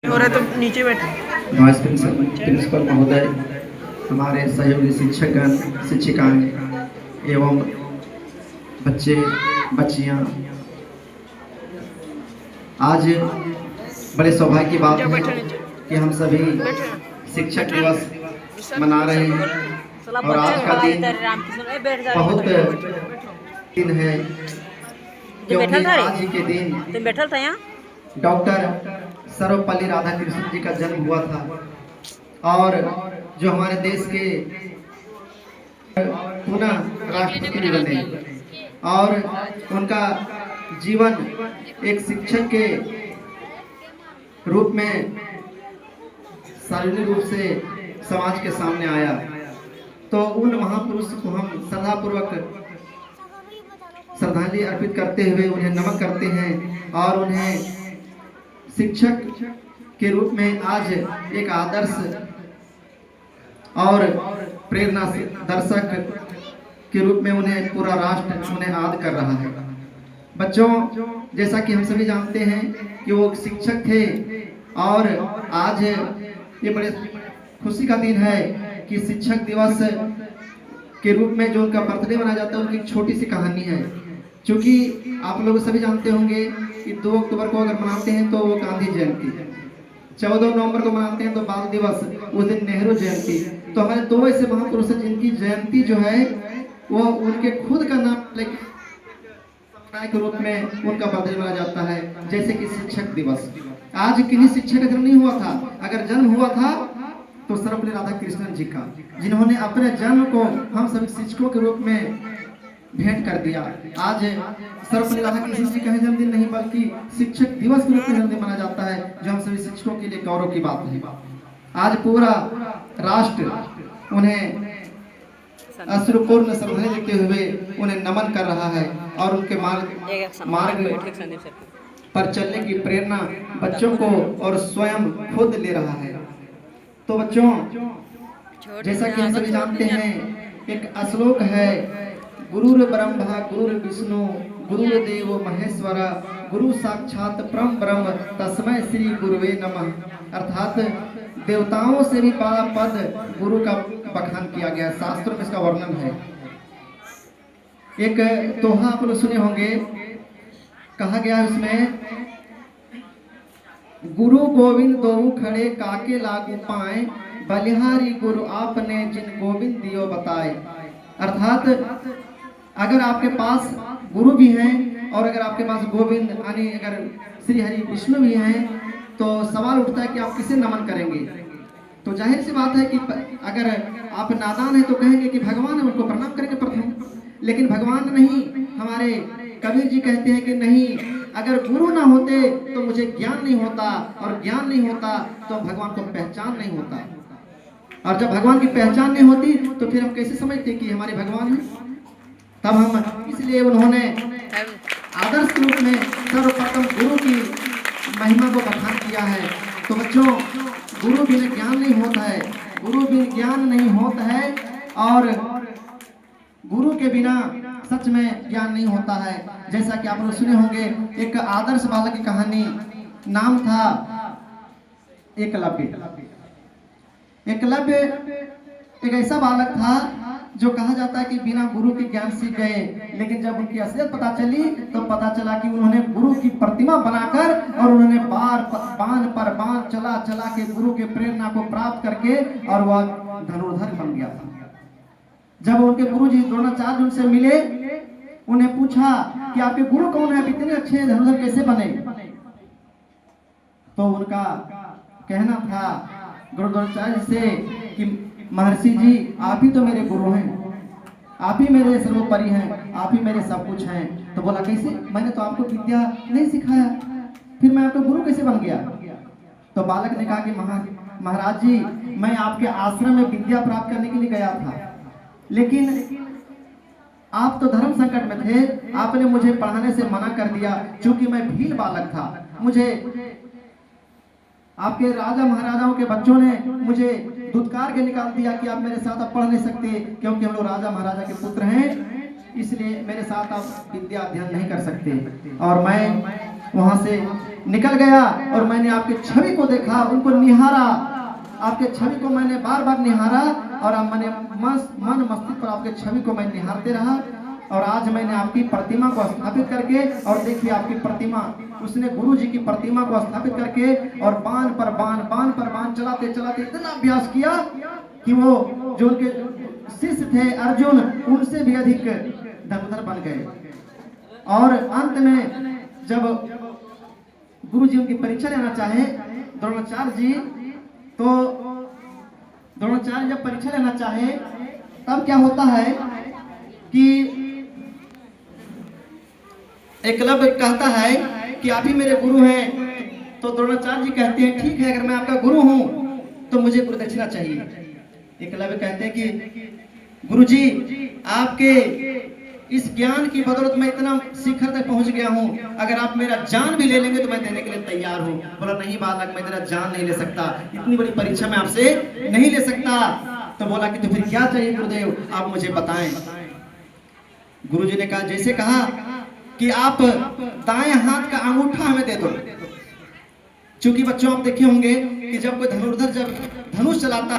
हो रहा है तो नीचे बैठे। वाइस प्रिंसिपल महोदय, हमारे सहयोगी शिक्षकगण, शिक्षिकाएं एवं बच्चे बच्चियां, आज बड़े सौभाग्य की बात जाओ है बैठो नीचे। कि हम सभी बैठो शिक्षक बैठो दिवस ना। मना रहे हैं। और आज का दिन बहुत दिन है, क्योंकि आज ही के दिन तुम बैठल था यहाँ। डॉक्टर सर्वपल्ली राधाकृष्णन जी का जन्म हुआ था और जो हमारे देश के पुनः राष्ट्रपति बने और उनका जीवन एक शिक्षक के रूप में सार्वजनिक रूप से समाज के सामने आया। तो उन महापुरुष को हम श्रद्धापूर्वक श्रद्धांजलि अर्पित करते हुए उन्हें नमन करते हैं और उन्हें शिक्षक के रूप में आज एक आदर्श और प्रेरणा दर्शक के रूप में उन्हें पूरा राष्ट्र उन्हें याद कर रहा है। बच्चों, जैसा कि हम सभी जानते हैं कि वो शिक्षक थे और आज ये बड़े खुशी का दिन है कि शिक्षक दिवस के रूप में जो उनका बर्थडे मनाया जाता है, उनकी एक छोटी सी कहानी है। क्योंकि आप लोग सभी जानते होंगे कि 2 अक्टूबर को अगर मनाते हैं तो वो गांधी जयंती, 14 नवंबर को मनाते हैं तो बाल दिवस, उस दिन नेहरू जयंती। तो हमारे 2 ऐसे महापुरुष हैं जिनकी जयंती जो है वो उनके खुद का नाम के रूप में उनका बर्थडे मनाया जाता है। जैसे कि शिक्षक दिवस, आज किन्हीं शिक्षक का जन्म नहीं हुआ था। अगर जन्म हुआ था तो सर्वपल्ली राधाकृष्णन जी का, जिन्होंने अपने जन्म को हम सभी शिक्षकों के रूप में भेंट कर दिया। आज सर्वपल्ली राधाकृष्णन जी का जन्मदिन नहीं बल्कि शिक्षक दिवस के रूप में जन्मदिन मनाया जाता है, जो हम सभी शिक्षकों के लिए गौरव की बात है। आज पूरा राष्ट्र उन्हें अश्रुपूर्ण श्रद्धांजलि देते हुए उन्हें नमन कर रहा है और उनके मार्ग पर चलने की प्रेरणा बच्चों को और स्वयं खुद ले रहा है। तो बच्चों, जैसा कि हम सभी जानते हैं, एक श्लोक है, गुरुर ब्रह्मा गुरुर विष्णु गुरुर्देव महेश्वर गुरु साक्षात परम ब्रह्म तस्मै श्री गुरुवे नमः। अर्थात देवताओं से भी बड़ा पद गुरु का बखान किया गया, शास्त्रों में इसका वर्णन है। एक दोहा आप लोग सुने होंगे, कहा गया उसमें, गुरु गोविंद दोऊ खड़े काके लागू पाए, बलिहारी गुरु आपने जिन गोविंद दियो बताए। अर्थात अगर आपके पास गुरु भी हैं और अगर आपके पास गोविंद यानी अगर श्री हरि विष्णु भी हैं, तो सवाल उठता है कि आप किसे नमन करेंगे। तो जाहिर सी बात है कि अगर आप नादान हैं तो कहेंगे कि भगवान है, उनको प्रणाम करेंगे प्रथम। लेकिन भगवान नहीं, हमारे कबीर जी कहते हैं कि नहीं, अगर गुरु ना होते तो मुझे ज्ञान नहीं होता और ज्ञान नहीं होता तो भगवान को पहचान नहीं होता। और जब भगवान की पहचान नहीं होती तो फिर हम कैसे समझते कि हमारे भगवान हैं। तब हम, इसलिए उन्होंने आदर्श रूप में सर्वप्रथम गुरु की महिमा को बखान किया है। तो बच्चों, गुरु बिना ज्ञान नहीं होता है, गुरु बिना ज्ञान नहीं होता है और गुरु के बिना सच में ज्ञान नहीं होता है। जैसा कि आप लोग सुने होंगे, एक आदर्श बालक की कहानी, नाम था एकलव्य। एकलव्य एक ऐसा बालक था जो कहा जाता है कि बिना गुरु के ज्ञान सीख गए, लेकिन जब उनकी असलियत पता चली तो पता चला कि उन्होंने गुरु की प्रतिमा बनाकर और उन्होंने बाण पर बाण चला चला के गुरु के प्रेरणा को प्राप्त करके और वह धनुर्धर बन गया था। जब उनके गुरु जी द्रोणाचार्य उनसे मिले, उन्हें पूछा कि आपके गुरु कौन है, इतने अच्छे धनुर्धर कैसे बने। तो उनका कहना था गुरु द्रोणाचार्य से कि महर्षि जी, आप ही तो मेरे गुरु हैं, आप ही मेरे सर्वोपरि हैं, आप ही मेरे सब कुछ हैं। तो बोला, कैसे? मैंने तो आपको विद्या नहीं सिखाया, फिर मैं आपका गुरु कैसे बन गया? तो बालक ने कहा कि महाराज जी, मैं आपके आश्रम में विद्या प्राप्त करने के लिए गया था, लेकिन आप तो धर्म संकट में थे, आपने मुझे पढ़ाने से मना कर दिया। चूंकि मैं भील बालक था, मुझे आपके राजा महाराजाओं के बच्चों ने मुझे धुतकार के निकाल दिया कि आप मेरे साथ अब पढ़ नहीं सकते, क्योंकि हम लोग राजा महाराजा के पुत्र हैं, इसलिए मेरे साथ आप विद्या अध्ययन नहीं कर सकते। और मैं वहां से निकल गया और मैंने आपकी छवि को देखा, उनको निहारा, आपके छवि को मैंने बार बार निहारा और अब मैंने मन मस्तिष्क पर आपके छवि को मैं निहारते रहा और आज मैंने आपकी प्रतिमा को स्थापित करके, और देखिए आपकी प्रतिमा, उसने गुरु जी की प्रतिमा को स्थापित करके और बाण पर बाण चलाते चलाते इतना अभ्यास किया कि वो जो उनके शिष्य थे अर्जुन, उनसे भी अधिक धनुर्धर बन गए। और अंत में जब गुरु जी उनकी परीक्षा लेना चाहे द्रोणाचार्य जी, तो द्रोणाचार्य जब परीक्षा लेना चाहे तब क्या होता है कि एकलव्य कहता है कि आप ही मेरे गुरु हैं। तो द्रोणाचार्य जी कहते हैं ठीक है, अगर मैं आपका गुरु हूं तो मुझे गुरु दक्षिणा चाहिए। एकलव्य कहते हैं कि गुरु जी आपके इस ज्ञान की बदौलत मैं इतना शिखर तक पहुंच गया हूं, अगर आप मेरा जान भी ले लेंगे तो मैं देने के लिए तैयार हूं। बोला नहीं बालक, मैं तेरा जान नहीं ले सकता, इतनी बड़ी परीक्षा मैं आपसे नहीं ले सकता। तो बोला कि तो फिर क्या चाहिए गुरुदेव, आप मुझे बताएं। गुरु जी ने कहा, जैसे कहा कि आप दाएं हाथ का अंगूठा हमें दे दो। चूंकि बच्चों आप देखे होंगे कि जब कोई धनुर्धर जब धनुष चलाता